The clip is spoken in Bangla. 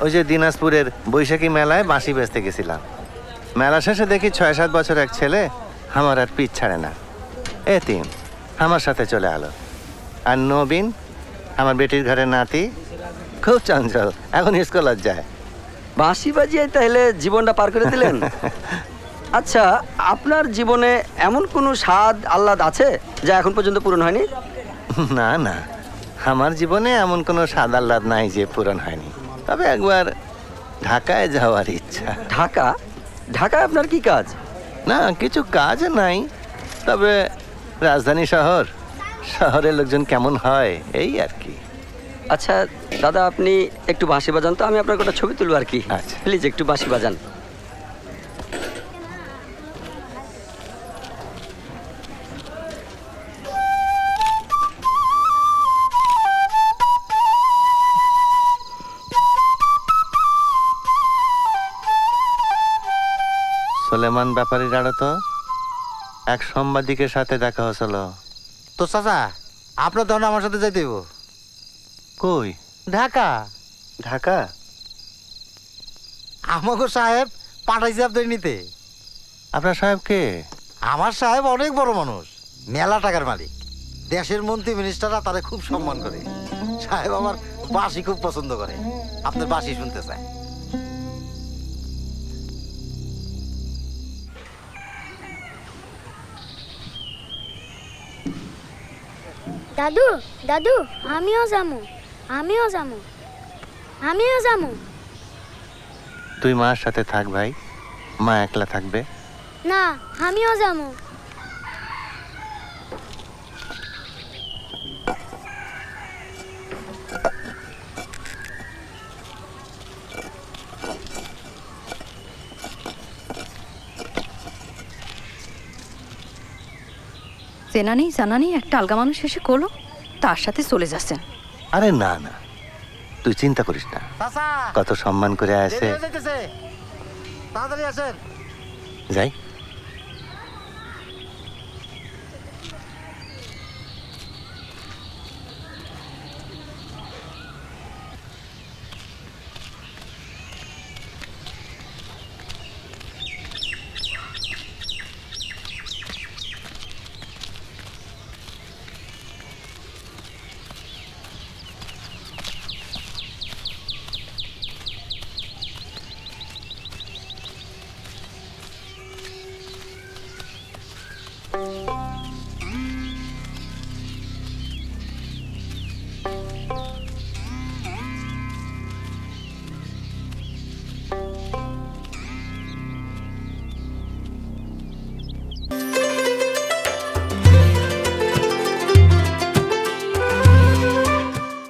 ওই যে দিনাজপুরের বৈশাখী মেলায় বাঁশি বেচতে গেছিলাম। মেলা শেষে দেখি 6-7 বছর এক ছেলে আমার আর পিছ ছাড়ে না। এতিম আমার সাথে চলে আলো। আর নবীন আমার বেটির ঘরের নাতি, খুব চঞ্চল, এখন স্কুলে যায়। বাঁশি বাজিয়ে তাহলে জীবনটা পার করে দিলেন। আচ্ছা, আপনার জীবনে এমন কোনো স্বাদ আহ্লাদ আছে যা এখন পর্যন্ত পূরণ হয়নি? না না, আমার জীবনে এমন কোনো স্বাদ আহ্লাদ নাই যে পূরণ হয়নি। তবে একবার ঢাকায় যাওয়ার ইচ্ছা। ঢাকা? ঢাকায় আপনার কি কাজ? না, কিছু কাজ নাই, তবে রাজধানী শহর, শহরের লোকজন কেমন হয় এই আর কি। আচ্ছা দাদা, আপনি একটু বাঁশি বাজান তো, আমি আপনার একটা ছবি তুলবো আর কি। আচ্ছা। প্লিজ একটু বাঁশি বাজান। সোলেমান ব্যাপারীর আড়ো তো এক সাংবাদিকের সাথে দেখা হয়েছিল। তো চাচা, আপনার তখন আমার সাথে যাইতে হইব। কই? ঢাকা। ঢাকা? আমাকে সাহেব পাঠাইছে আপনার নিতে। আপনার সাহেব কে? আমার সাহেব অনেক বড় মানুষ, মেলা টাকার মালিক। দেশের মন্ত্রী মিনিস্টাররা তারে খুব সম্মান করে। সাহেব আমার বাঁশি খুব পছন্দ করে, আপনার বাঁশি শুনতে চায়। দাদু দাদু, আমিও যামু, আমিও যামু, আমিও যামু। তুই মার সাথে থাক ভাই, মা একলা থাকবে। না, আমিও যামু। চেনা নেই জানা নেই একটা আলগা মানুষ এসে করলো, তার সাথে চলে যাচ্ছেন। আরে না না, তুই চিন্তা করিস না, চাচা, কত সম্মান করে দেরি আসে। হয়ে যাইতেছে, তাড়াতাড়ি আসেন। যাই।